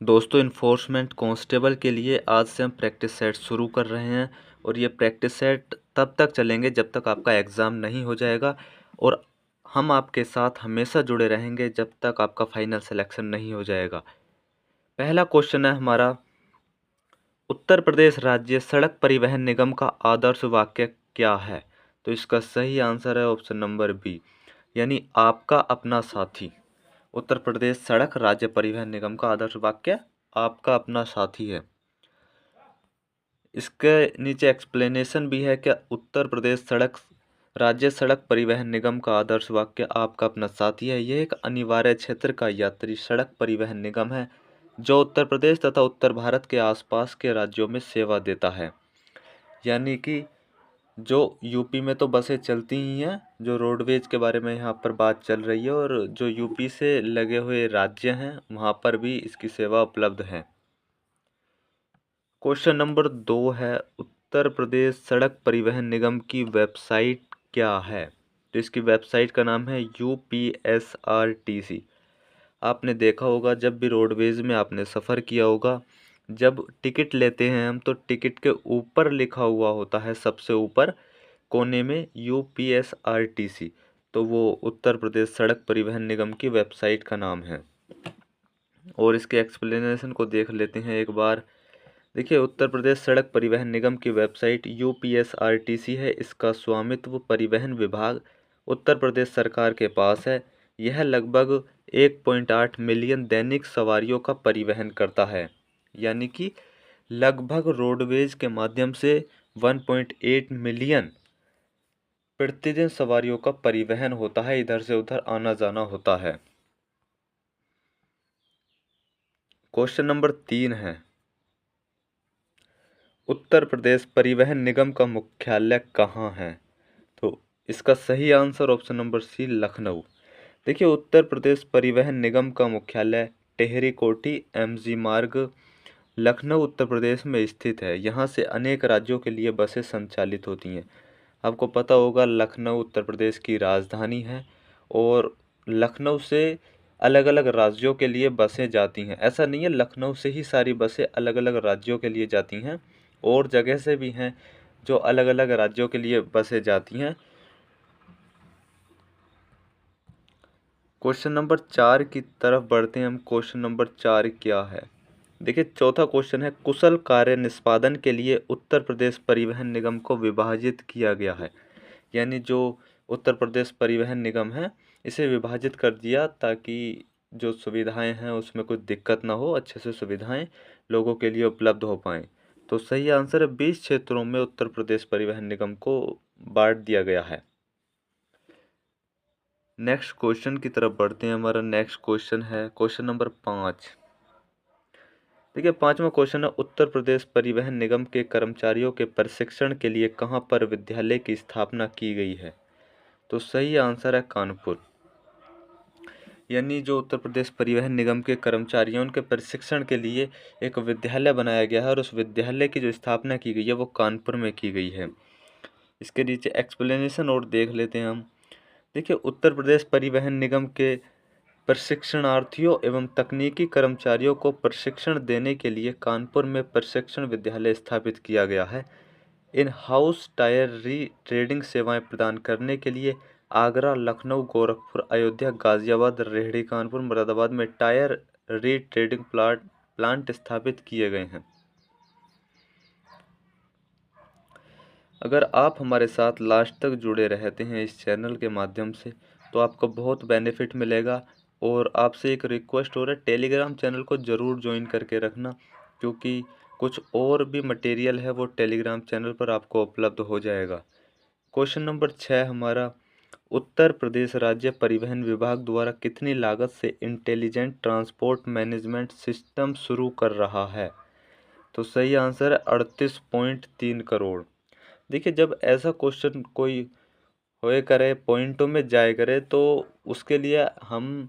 दोस्तों enforcement constable के लिए आज से हम प्रैक्टिस सेट शुरू कर रहे हैं और ये प्रैक्टिस सेट तब तक चलेंगे जब तक आपका एग्ज़ाम नहीं हो जाएगा और हम आपके साथ हमेशा जुड़े रहेंगे जब तक आपका फाइनल सिलेक्शन नहीं हो जाएगा। पहला क्वेश्चन है हमारा, उत्तर प्रदेश राज्य सड़क परिवहन निगम का आदर्श वाक्य क्या है? तो इसका सही आंसर है ऑप्शन नंबर बी, यानी आपका अपना साथी। उत्तर प्रदेश सड़क राज्य परिवहन निगम का आदर्श वाक्य आपका अपना साथी है। इसके नीचे एक्सप्लेनेशन भी है कि उत्तर प्रदेश राज्य सड़क परिवहन निगम का आदर्श वाक्य आपका अपना साथी है। यह एक अनिवार्य क्षेत्र का यात्री सड़क परिवहन निगम है जो उत्तर प्रदेश तथा उत्तर भारत के आसपास के राज्यों में सेवा देता है। यानी कि जो यूपी में तो बसें चलती ही हैं, जो रोडवेज के बारे में यहाँ पर बात चल रही है, और जो यूपी से लगे हुए राज्य हैं वहाँ पर भी इसकी सेवा उपलब्ध है। क्वेश्चन नंबर 2 है, उत्तर प्रदेश सड़क परिवहन निगम की वेबसाइट क्या है? तो इसकी वेबसाइट का नाम है UPSRTC। आपने देखा होगा जब भी रोडवेज में आपने सफ़र किया होगा, जब टिकट लेते हैं हम तो टिकट के ऊपर लिखा हुआ होता है सबसे ऊपर कोने में UPSRTC, तो वो उत्तर प्रदेश सड़क परिवहन निगम की वेबसाइट का नाम है। और इसके एक्सप्लेनेशन को देख लेते हैं एक बार। देखिए, उत्तर प्रदेश सड़क परिवहन निगम की वेबसाइट UPSRTC है। इसका स्वामित्व परिवहन विभाग उत्तर प्रदेश सरकार के पास है। यह लगभग 1.8 मिलियन दैनिक सवारियों का परिवहन करता है, यानी कि लगभग रोडवेज के माध्यम से 1.8 मिलियन प्रतिदिन सवारियों का परिवहन होता है, इधर से उधर आना जाना होता है। क्वेश्चन नंबर 3 है, उत्तर प्रदेश परिवहन निगम का मुख्यालय कहाँ है? तो इसका सही answer option number C, Lucknow. देखिए, उत्तर प्रदेश परिवहन निगम का मुख्यालय टेहरी कोठी MG मार्ग लखनऊ उत्तर प्रदेश में स्थित है। यहाँ से अनेक राज्यों के लिए बसें संचालित होती हैं। आपको पता होगा लखनऊ उत्तर प्रदेश की राजधानी है और लखनऊ से अलग अलग राज्यों के लिए बसें जाती हैं। ऐसा नहीं है लखनऊ से ही सारी बसें अलग अलग राज्यों के लिए जाती हैं, और जगह से भी हैं जो अलग अलग राज्यों के लिए बसें जाती हैं। क्वेश्चन नंबर 4 की तरफ बढ़ते हैं हम। क्वेश्चन नंबर 4 क्या है? देखिए, चौथा क्वेश्चन है, कुशल कार्य निष्पादन के लिए उत्तर प्रदेश परिवहन निगम को विभाजित किया गया है। यानी जो उत्तर प्रदेश परिवहन निगम है इसे विभाजित कर दिया ताकि जो सुविधाएं हैं उसमें कुछ दिक्कत ना हो, अच्छे से सुविधाएं लोगों के लिए उपलब्ध हो पाएँ। तो सही आंसर है 20 क्षेत्रों में उत्तर प्रदेश परिवहन निगम को बांट दिया गया है। नेक्स्ट क्वेश्चन की तरफ बढ़ते हैं। हमारा नेक्स्ट क्वेश्चन है क्वेश्चन नंबर 5। देखिए, 5वां क्वेश्चन है, उत्तर प्रदेश परिवहन निगम के कर्मचारियों के प्रशिक्षण के लिए कहाँ पर विद्यालय की स्थापना की गई है? तो सही आंसर है कानपुर। यानी जो उत्तर प्रदेश परिवहन निगम के कर्मचारियों के प्रशिक्षण के लिए एक विद्यालय बनाया गया है और उस विद्यालय की जो स्थापना की गई है वो कानपुर में की गई है। इसके नीचे एक्सप्लेनेशन और देख लेते हैं हम। देखिए, उत्तर प्रदेश परिवहन निगम के प्रशिक्षणार्थियों एवं तकनीकी कर्मचारियों को प्रशिक्षण देने के लिए कानपुर में प्रशिक्षण विद्यालय स्थापित किया गया है। इन हाउस टायर री ट्रेडिंग सेवाएं प्रदान करने के लिए आगरा, लखनऊ, गोरखपुर, अयोध्या, गाजियाबाद, रेहड़ी, कानपुर, मुरादाबाद में टायर री ट्रेडिंग प्लांट स्थापित किए गए हैं। अगर आप हमारे साथ लास्ट तक जुड़े रहते हैं इस चैनल के माध्यम से तो आपको बहुत बेनिफिट मिलेगा, और आपसे एक रिक्वेस्ट हो रहा है, टेलीग्राम चैनल को ज़रूर ज्वाइन करके रखना, क्योंकि कुछ और भी मटेरियल है वो टेलीग्राम चैनल पर आपको उपलब्ध हो जाएगा। क्वेश्चन नंबर 6 हमारा, उत्तर प्रदेश राज्य परिवहन विभाग द्वारा कितनी लागत से इंटेलिजेंट ट्रांसपोर्ट मैनेजमेंट सिस्टम शुरू कर रहा है? तो सही आंसर है 38.3 करोड़। देखिए, जब ऐसा क्वेश्चन कोई होए करे, पॉइंटों में जाए करे, तो उसके लिए हम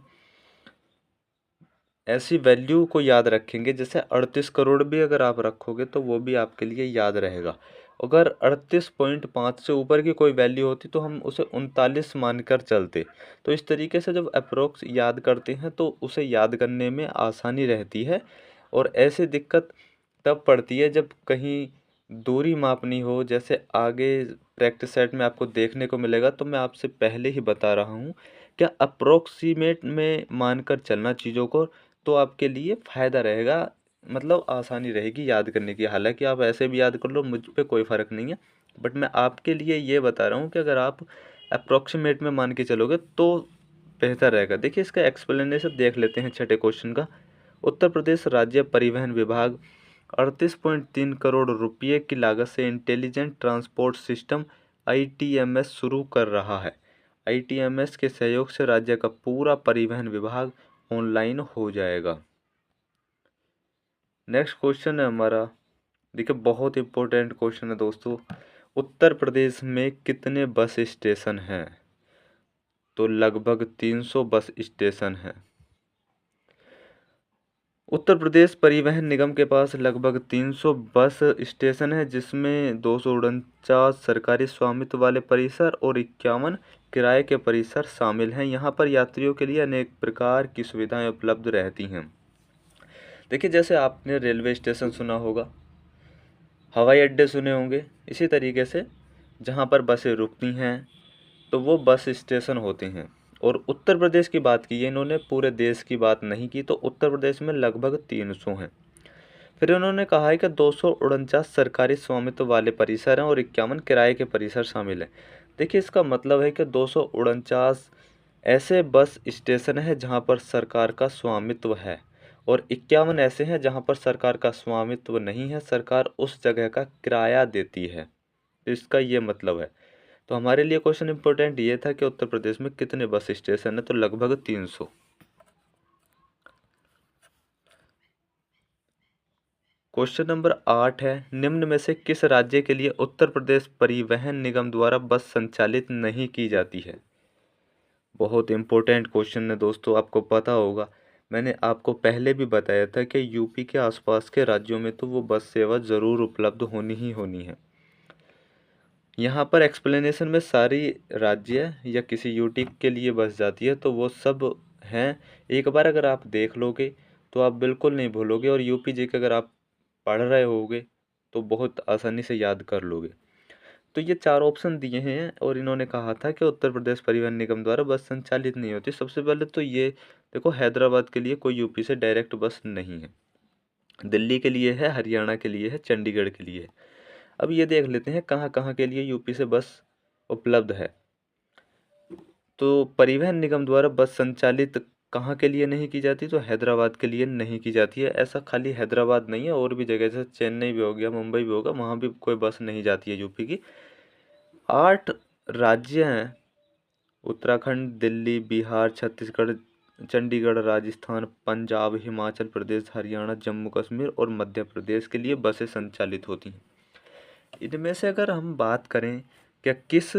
ऐसी वैल्यू को याद रखेंगे, जैसे 38 करोड़ भी अगर आप रखोगे तो वो भी आपके लिए याद रहेगा। अगर 38.5 से ऊपर की कोई वैल्यू होती तो हम उसे 39 मानकर चलते। तो इस तरीके से जब अप्रोक्स याद करते हैं तो उसे याद करने में आसानी रहती है। और ऐसी दिक्कत तब पड़ती है जब कहीं दूरी मापनी हो, जैसे आगे प्रैक्टिस सेट में आपको देखने को मिलेगा। तो मैं आपसे पहले ही बता रहा हूँ, क्या अप्रोक्सीमेट में मानकर चलना चीज़ों को, तो आपके लिए फ़ायदा रहेगा, मतलब आसानी रहेगी याद करने की। हालांकि आप ऐसे भी याद कर लो, मुझ पे कोई फ़र्क नहीं है, बट मैं आपके लिए ये बता रहा हूँ कि अगर आप अप्रोक्सीमेट में मान के चलोगे तो बेहतर रहेगा। देखिए इसका एक्सप्लेनेशन देख लेते हैं छठे क्वेश्चन का। उत्तर प्रदेश राज्य परिवहन विभाग 38.3 करोड़ रुपये की लागत से इंटेलिजेंट ट्रांसपोर्ट सिस्टम ITMS शुरू कर रहा है। ITMS के सहयोग से राज्य का पूरा परिवहन विभाग ऑनलाइन हो जाएगा। नेक्स्ट क्वेश्चन है हमारा, देखिए बहुत इंपॉर्टेंट क्वेश्चन है दोस्तों। उत्तर प्रदेश में कितने बस स्टेशन हैं? तो लगभग 300 बस स्टेशन हैं। उत्तर प्रदेश परिवहन निगम के पास लगभग 300 बस स्टेशन है, जिसमें 249 सरकारी स्वामित्व वाले परिसर और 51 किराए के परिसर शामिल हैं। यहाँ पर यात्रियों के लिए अनेक प्रकार की सुविधाएं उपलब्ध रहती हैं। देखिए जैसे आपने रेलवे स्टेशन सुना होगा, हवाई अड्डे सुने होंगे, इसी तरीके से जहाँ पर बसें रुकती हैं तो वो बस स्टेशन होते हैं। और उत्तर प्रदेश की बात की है इन्होंने, पूरे देश की बात नहीं की, तो उत्तर प्रदेश में लगभग 300 हैं। फिर उन्होंने कहा है कि 249 सरकारी स्वामित्व वाले परिसर हैं और 51 किराए के परिसर शामिल हैं। देखिए इसका मतलब है कि 249 ऐसे बस स्टेशन हैं जहां पर सरकार का स्वामित्व है, और 51 ऐसे हैं जहां पर सरकार का स्वामित्व नहीं है, सरकार उस जगह का किराया देती है। तो इसका ये मतलब है। तो हमारे लिए क्वेश्चन इंपॉर्टेंट ये था कि उत्तर प्रदेश में कितने बस स्टेशन है, तो लगभग 300। क्वेश्चन नंबर 8 है, निम्न में से किस राज्य के लिए उत्तर प्रदेश परिवहन निगम द्वारा बस संचालित नहीं की जाती है? बहुत इंपॉर्टेंट क्वेश्चन है दोस्तों, आपको पता होगा, मैंने आपको पहले भी बताया था कि यूपी के आसपास के राज्यों में तो वो बस सेवा ज़रूर उपलब्ध होनी ही होनी है। यहाँ पर एक्सप्लेनेशन में सारी राज्य या किसी यूटी के लिए बस जाती है तो वो सब हैं। एक बार अगर आप देख लोगे तो आप बिल्कुल नहीं भूलोगे, और यूपी जी के अगर आप पढ़ रहे होगे तो बहुत आसानी से याद कर लोगे। तो ये 4 ऑप्शन दिए हैं और इन्होंने कहा था कि उत्तर प्रदेश परिवहन निगम द्वारा बस संचालित नहीं होती। सबसे पहले तो ये देखो, हैदराबाद के लिए कोई यूपी से डायरेक्ट बस नहीं है, दिल्ली के लिए है, हरियाणा के लिए है, चंडीगढ़ के लिए है। अब ये देख लेते हैं कहाँ कहाँ के लिए यूपी से बस उपलब्ध है। तो परिवहन निगम द्वारा बस संचालित कहाँ के लिए नहीं की जाती, तो हैदराबाद के लिए नहीं की जाती है। ऐसा खाली हैदराबाद नहीं है, और भी जगह जैसे चेन्नई भी हो गया, मुंबई भी होगा, वहाँ भी कोई बस नहीं जाती है यूपी की। 8 राज्य हैं, उत्तराखंड, दिल्ली, बिहार, छत्तीसगढ़, चंडीगढ़, राजस्थान, पंजाब, हिमाचल प्रदेश, हरियाणा, जम्मू कश्मीर और मध्य प्रदेश के लिए बसें संचालित होती हैं। इनमें से अगर हम बात करें क्या किस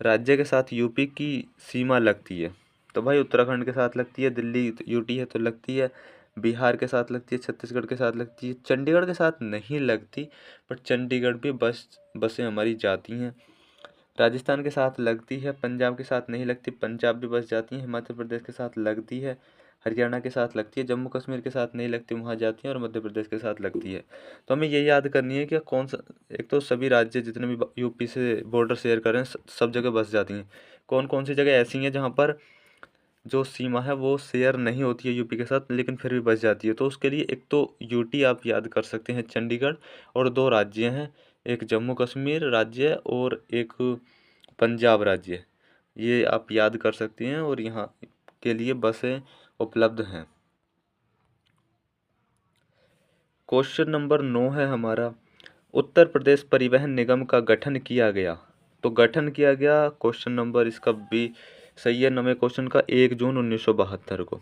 राज्य के साथ यूपी की सीमा लगती है, तो भाई उत्तराखंड के साथ लगती है, दिल्ली यूटी है तो लगती है, बिहार के साथ लगती है, छत्तीसगढ़ के साथ लगती है, चंडीगढ़ के साथ नहीं लगती, बट चंडीगढ़ भी बसें हमारी जाती हैं। राजस्थान के साथ लगती है, पंजाब के साथ नहीं लगती, पंजाब भी बस जाती है, हिमाचल प्रदेश के साथ लगती है, हरियाणा के साथ लगती है, जम्मू कश्मीर के साथ नहीं लगती, वहाँ जाती है, और मध्य प्रदेश के साथ लगती है। तो हमें ये याद करनी है कि कौन सा, एक तो सभी राज्य जितने भी यूपी से बॉर्डर शेयर कर रहे हैं सब जगह बस जाती हैं। कौन कौन सी जगह ऐसी हैं जहाँ पर जो सीमा है वो शेयर नहीं होती है यूपी के साथ, लेकिन फिर भी बस जाती है। तो उसके लिए एक तो यूटी आप याद कर सकते हैं, चंडीगढ़, और 2 राज्य हैं, एक जम्मू कश्मीर राज्य और एक पंजाब राज्य। ये आप याद कर सकते हैं, और यहाँ के लिए बसें उपलब्ध हैं। क्वेश्चन नंबर 9 है हमारा, उत्तर प्रदेश परिवहन निगम का गठन किया गया। तो गठन किया गया, क्वेश्चन नंबर इसका बी सही है, 9वें क्वेश्चन का, 1 जून 1972 को।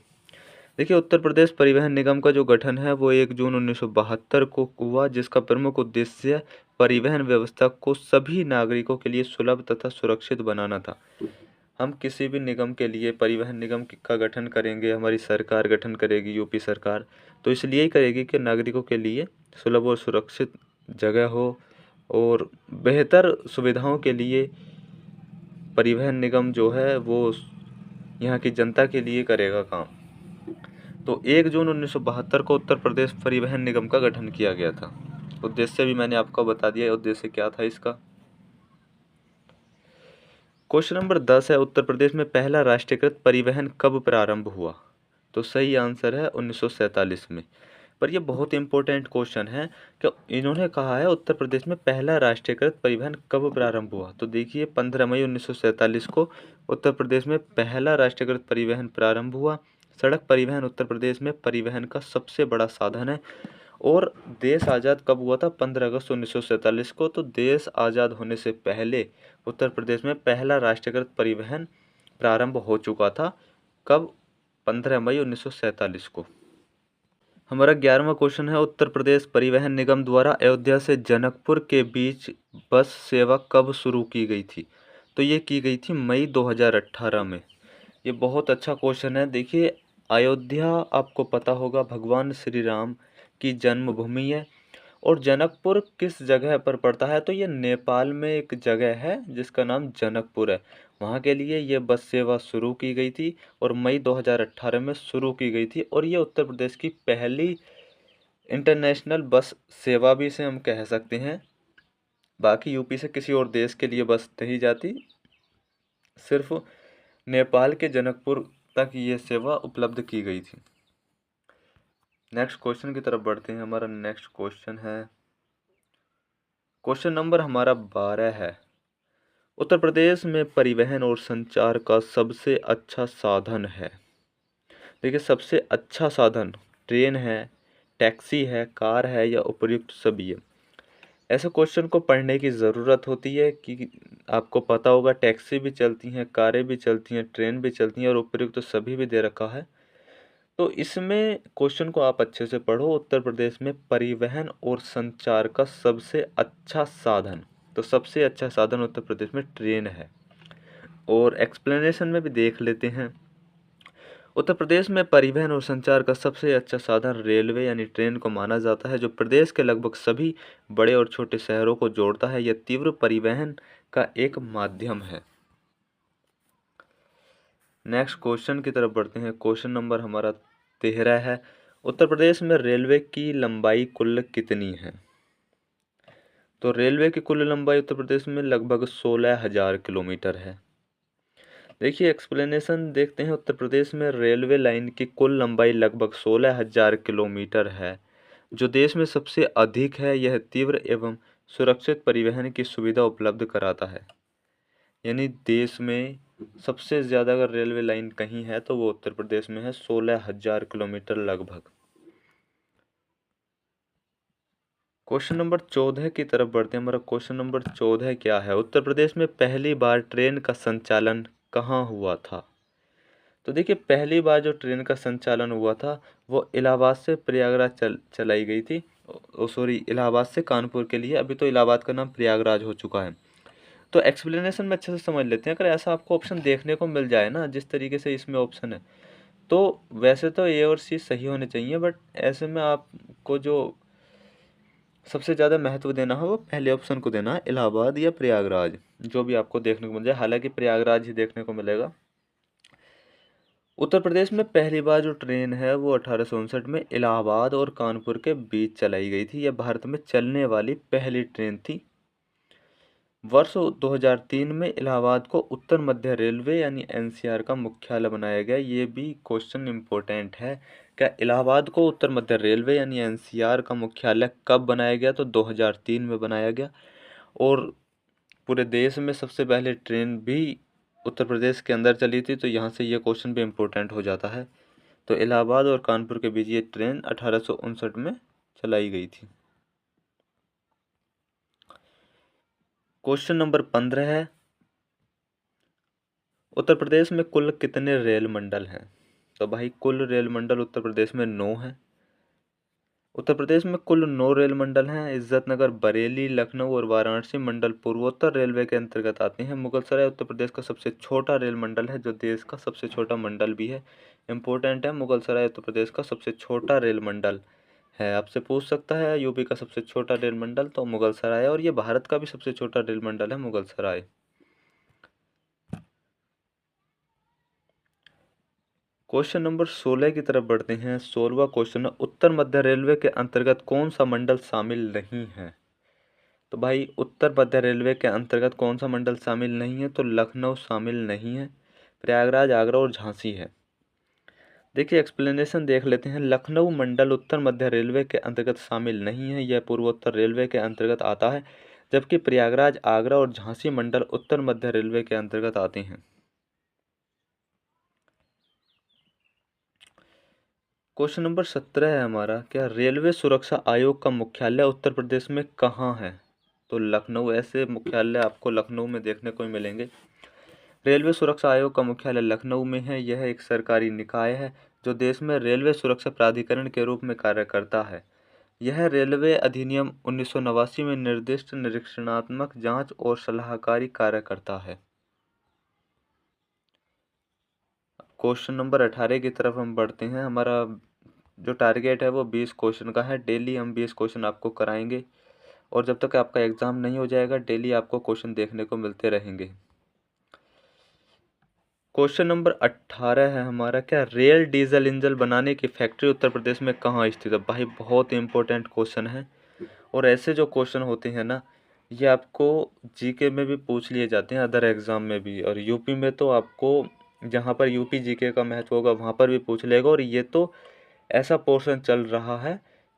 देखिए उत्तर प्रदेश परिवहन निगम का जो गठन है वो 1 जून 1972 को हुआ, जिसका प्रमुख उद्देश्य परिवहन व्यवस्था को सभी नागरिकों के लिए सुलभ तथा सुरक्षित बनाना था। हम किसी भी निगम के लिए, परिवहन निगम का गठन करेंगे, हमारी सरकार गठन करेगी यूपी सरकार, तो इसलिए ही करेगी कि नागरिकों के लिए सुलभ और सुरक्षित जगह हो, और बेहतर सुविधाओं के लिए परिवहन निगम जो है वो यहाँ की जनता के लिए करेगा काम। तो 1 जून 1972 को उत्तर प्रदेश परिवहन निगम का गठन किया गया था। उद्देश्य भी मैंने आपको बता दिया, उद्देश्य क्या था इसका। क्वेश्चन नंबर 10 है, उत्तर प्रदेश में पहला राष्ट्रीयकृत परिवहन कब प्रारंभ हुआ? तो सही आंसर है 1947 में। पर यह बहुत इंपॉर्टेंट क्वेश्चन है कि इन्होंने कहा है उत्तर प्रदेश में पहला राष्ट्रीयकृत परिवहन कब प्रारंभ हुआ। तो देखिए 15 मई 1947 को उत्तर प्रदेश में पहला राष्ट्रीयकृत परिवहन प्रारंभ हुआ। सड़क परिवहन उत्तर प्रदेश में परिवहन का सबसे बड़ा साधन है। और देश आज़ाद कब हुआ था? 15 अगस्त 1947 को। तो देश आज़ाद होने से पहले उत्तर प्रदेश में पहला राष्ट्रीयकृत परिवहन प्रारंभ हो चुका था। कब? 15 मई 1947 को। हमारा 11वां क्वेश्चन है, उत्तर प्रदेश परिवहन निगम द्वारा अयोध्या से जनकपुर के बीच बस सेवा कब शुरू की गई थी? तो ये की गई थी मई 2018 में। ये बहुत अच्छा क्वेश्चन है। देखिए अयोध्या आपको पता होगा भगवान श्री राम की जन्मभूमि है। और जनकपुर किस जगह पर पड़ता है? तो ये नेपाल में एक जगह है जिसका नाम जनकपुर है। वहाँ के लिए ये बस सेवा शुरू की गई थी और मई 2018 में शुरू की गई थी। और ये उत्तर प्रदेश की पहली इंटरनेशनल बस सेवा भी इसे हम कह सकते हैं। बाकी यूपी से किसी और देश के लिए बस नहीं जाती, सिर्फ नेपाल के जनकपुर तक ये सेवा उपलब्ध की गई थी। नेक्स्ट क्वेश्चन की तरफ बढ़ते हैं। हमारा नेक्स्ट क्वेश्चन है, क्वेश्चन नंबर हमारा 12 है, उत्तर प्रदेश में परिवहन और संचार का सबसे अच्छा साधन है। देखिए सबसे अच्छा साधन ट्रेन है, टैक्सी है, कार है या उपर्युक्त सभी है। ऐसे क्वेश्चन को पढ़ने की ज़रूरत होती है कि आपको पता होगा टैक्सी भी चलती हैं, कारें भी चलती हैं, ट्रेन भी चलती हैं और उपर्युक्त सभी भी दे रखा है। तो इसमें क्वेश्चन को आप अच्छे से पढ़ो। उत्तर प्रदेश में परिवहन और संचार का सबसे अच्छा साधन, तो सबसे अच्छा साधन उत्तर प्रदेश में ट्रेन है। और एक्सप्लेनेशन में भी देख लेते हैं। उत्तर प्रदेश में परिवहन और संचार का सबसे अच्छा साधन रेलवे यानी ट्रेन को माना जाता है, जो प्रदेश के लगभग सभी बड़े और छोटे शहरों को जोड़ता है। यह तीव्र परिवहन का एक माध्यम है। नेक्स्ट क्वेश्चन की तरफ बढ़ते हैं। क्वेश्चन नंबर हमारा 13 है, उत्तर प्रदेश में रेलवे की लंबाई कुल कितनी है? तो रेलवे की कुल लंबाई उत्तर प्रदेश में लगभग 16,000 किलोमीटर है। देखिए एक्सप्लेनेशन देखते हैं। उत्तर प्रदेश में रेलवे लाइन की कुल लंबाई लगभग 16,000 किलोमीटर है, जो देश में सबसे अधिक है। यह तीव्र एवं सुरक्षित परिवहन की सुविधा उपलब्ध कराता है। यानी देश में सबसे ज़्यादा अगर रेलवे लाइन कहीं है तो वो उत्तर प्रदेश में है, 16,000 किलोमीटर लगभग। क्वेश्चन नंबर 14 की तरफ बढ़ते हैं। हमारा क्वेश्चन नंबर 14 क्या है, उत्तर प्रदेश में पहली बार ट्रेन का संचालन कहाँ हुआ था? तो देखिए पहली बार जो ट्रेन का संचालन हुआ था वो इलाहाबाद से प्रयागराज चलाई गई थी। सॉरी, इलाहाबाद से कानपुर के लिए। अभी तो इलाहाबाद का नाम प्रयागराज हो चुका है। तो एक्सप्लेनेशन में अच्छे से समझ लेते हैं। अगर ऐसा आपको ऑप्शन देखने को मिल जाए ना, जिस तरीके से इसमें ऑप्शन है, तो वैसे तो ए और सी सही होने चाहिए, बट ऐसे में आपको जो सबसे ज़्यादा महत्व देना है वो पहले ऑप्शन को देना है, इलाहाबाद या प्रयागराज, जो भी आपको देखने को मिल जाए। हालांकि प्रयागराज ही देखने को मिलेगा। उत्तर प्रदेश में पहली बार जो ट्रेन है वो 1859 में इलाहाबाद और कानपुर के बीच चलाई गई थी। यह भारत में चलने वाली पहली ट्रेन थी। वर्ष 2003 में इलाहाबाद को उत्तर मध्य रेलवे यानी एनसीआर का मुख्यालय बनाया गया। ये भी क्वेश्चन इम्पोर्टेंट है। क्या इलाहाबाद को उत्तर मध्य रेलवे यानी एनसीआर का मुख्यालय कब बनाया गया? तो 2003 में बनाया गया। और पूरे देश में सबसे पहले ट्रेन भी उत्तर प्रदेश के अंदर चली थी, तो यहाँ से ये क्वेश्चन भी इम्पोर्टेंट हो जाता है। तो इलाहाबाद और कानपुर के बीच ये ट्रेन 1859 में चलाई गई थी। क्वेश्चन नंबर 15 है, उत्तर प्रदेश में कुल कितने रेल मंडल हैं? तो भाई कुल रेल मंडल उत्तर प्रदेश में 9 हैं। उत्तर प्रदेश में कुल 9 रेल मंडल हैं। इज्जतनगर, बरेली, लखनऊ और वाराणसी मंडल पूर्वोत्तर रेलवे के अंतर्गत आते हैं। मुगलसराय उत्तर प्रदेश का सबसे छोटा रेल मंडल है, जो देश का सबसे छोटा मंडल भी है। इंपॉर्टेंट है, मुगलसराय उत्तर प्रदेश का सबसे छोटा रेल मंडल है। आपसे पूछ सकता है यूपी का सबसे छोटा रेल मंडल, तो मुगलसराय है। और ये भारत का भी सबसे छोटा रेल मंडल है, मुगलसराय। क्वेश्चन नंबर 16 की तरफ बढ़ते हैं। 16वां क्वेश्चन है, उत्तर मध्य रेलवे के अंतर्गत कौन सा मंडल शामिल नहीं है? तो भाई उत्तर मध्य रेलवे के अंतर्गत कौन सा मंडल शामिल नहीं है? तो लखनऊ शामिल नहीं है, प्रयागराज, आगरा और झांसी है। देखिए एक्सप्लेनेशन देख लेते हैं। लखनऊ मंडल उत्तर मध्य रेलवे के अंतर्गत शामिल नहीं है, यह पूर्वोत्तर रेलवे के अंतर्गत आता है, जबकि प्रयागराज, आगरा और झांसी मंडल उत्तर मध्य रेलवे के अंतर्गत आते हैं। क्वेश्चन नंबर 17 है हमारा, क्या रेलवे सुरक्षा आयोग का मुख्यालय उत्तर प्रदेश में कहाँ है? तो लखनऊ, ऐसे मुख्यालय आपको लखनऊ में देखने को मिलेंगे। रेलवे सुरक्षा आयोग का मुख्यालय लखनऊ में है। यह एक सरकारी निकाय है जो देश में रेलवे सुरक्षा प्राधिकरण के रूप में कार्य करता है। यह रेलवे अधिनियम 1989 में निर्दिष्ट निरीक्षणात्मक जांच और सलाहकारी कार्य करता है। क्वेश्चन नंबर 18 की तरफ हम बढ़ते हैं। हमारा जो टारगेट है वो 20 क्वेश्चन का है। डेली हम 20 क्वेश्चन आपको कराएंगे और जब तक आपका एग्ज़ाम नहीं हो जाएगा डेली आपको क्वेश्चन देखने को मिलते रहेंगे। क्वेश्चन नंबर 18 है हमारा, क्या रेल डीजल इंजन बनाने की फैक्ट्री उत्तर प्रदेश में कहाँ स्थित है? भाई बहुत इंपॉर्टेंट क्वेश्चन है और ऐसे जो क्वेश्चन होते हैं ना, ये आपको जीके में भी पूछ लिए जाते हैं, अदर एग्ज़ाम में भी, और यूपी में तो आपको जहाँ पर यूपी जीके का महत्व होगा वहाँ पर भी पूछ लेगा। और ये तो ऐसा पोर्शन चल रहा है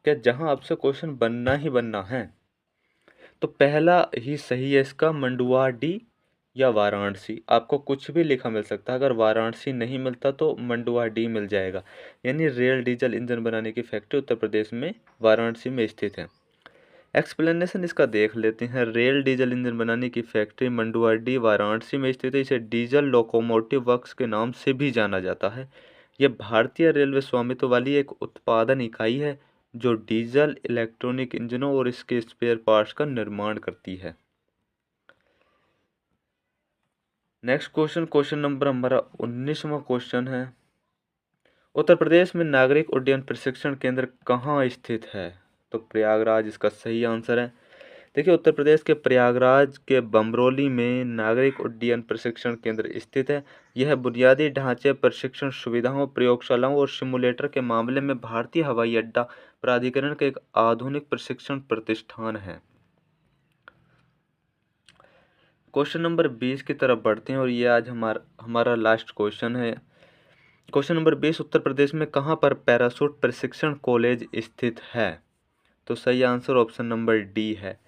कि जहाँ आपसे क्वेश्चन बनना ही बनना है। तो पहला ही सही है इसका, मंडुआडीह या वाराणसी। आपको कुछ भी लिखा मिल सकता है, अगर वाराणसी नहीं मिलता तो मंडुआडीह मिल जाएगा। यानी रेल डीजल इंजन बनाने की फैक्ट्री उत्तर प्रदेश में वाराणसी में स्थित है। एक्सप्लेनेशन इसका देख लेते हैं। रेल डीजल इंजन बनाने की फैक्ट्री मंडुआडीह वाराणसी में स्थित है। इसे डीजल लोकोमोटिव वर्क्स के नाम से भी जाना जाता है। यह भारतीय रेलवे स्वामित्व वाली एक उत्पादन इकाई है जो डीजल, इलेक्ट्रॉनिक इंजनों और इसके स्पेयर पार्ट्स का निर्माण करती है। नेक्स्ट क्वेश्चन, क्वेश्चन नंबर हमारा 19वां क्वेश्चन है, उत्तर प्रदेश में नागरिक उड्डयन प्रशिक्षण केंद्र कहाँ स्थित है? तो प्रयागराज इसका सही आंसर है। देखिए उत्तर प्रदेश के प्रयागराज के बमरोली में नागरिक उड्डयन प्रशिक्षण केंद्र स्थित है। यह बुनियादी ढांचे, प्रशिक्षण सुविधाओं, प्रयोगशालाओं और सिमुलेटर के मामले में भारतीय हवाई अड्डा प्राधिकरण का एक आधुनिक प्रशिक्षण प्रतिष्ठान है। क्वेश्चन नंबर 20 की तरफ बढ़ते हैं और ये आज हमारा लास्ट क्वेश्चन है। क्वेश्चन नंबर 20, उत्तर प्रदेश में कहाँ पर पैराशूट प्रशिक्षण कॉलेज स्थित है? तो सही आंसर ऑप्शन नंबर डी है।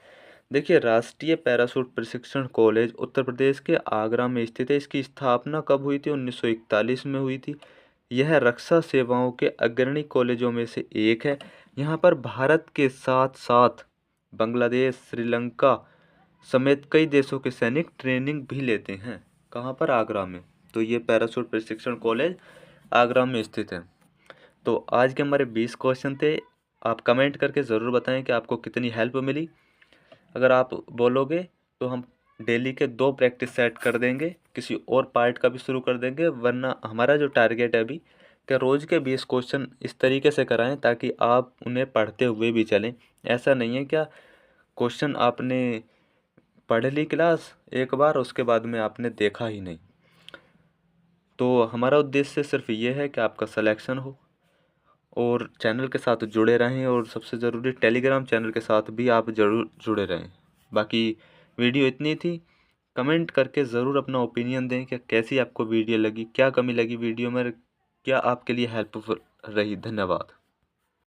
देखिए राष्ट्रीय पैराशूट प्रशिक्षण कॉलेज उत्तर प्रदेश के आगरा में स्थित है। इसकी स्थापना कब हुई थी? 1941 में हुई थी। यह रक्षा सेवाओं के अग्रणी कॉलेजों में से एक है। यहाँ पर भारत के साथ साथ बांग्लादेश, श्रीलंका समेत कई देशों के सैनिक ट्रेनिंग भी लेते हैं। कहाँ पर? आगरा में। तो ये पैराशूट प्रशिक्षण कॉलेज आगरा में स्थित है। तो आज के हमारे 20 क्वेश्चन थे। आप कमेंट करके ज़रूर बताएं कि आपको कितनी हेल्प मिली। अगर आप बोलोगे तो हम डेली के 2 प्रैक्टिस सेट कर देंगे, किसी और पार्ट का भी शुरू कर देंगे, वरना हमारा जो टारगेट है अभी कि रोज़ के 20 क्वेश्चन इस तरीके से कराएं ताकि आप उन्हें पढ़ते हुए भी चलें। ऐसा नहीं है क्या क्वेश्चन आपने पढ़ ली क्लास एक बार, उसके बाद में आपने देखा ही नहीं। तो हमारा उद्देश्य सिर्फ ये है कि आपका सिलेक्शन हो और चैनल के साथ जुड़े रहें, और सबसे ज़रूरी टेलीग्राम चैनल के साथ भी आप ज़रूर जुड़े रहें। बाकी वीडियो इतनी थी। कमेंट करके ज़रूर अपना ओपिनियन दें कि कैसी आपको वीडियो लगी, क्या कमी लगी वीडियो में, क्या आपके लिए हेल्पफुल रही। धन्यवाद।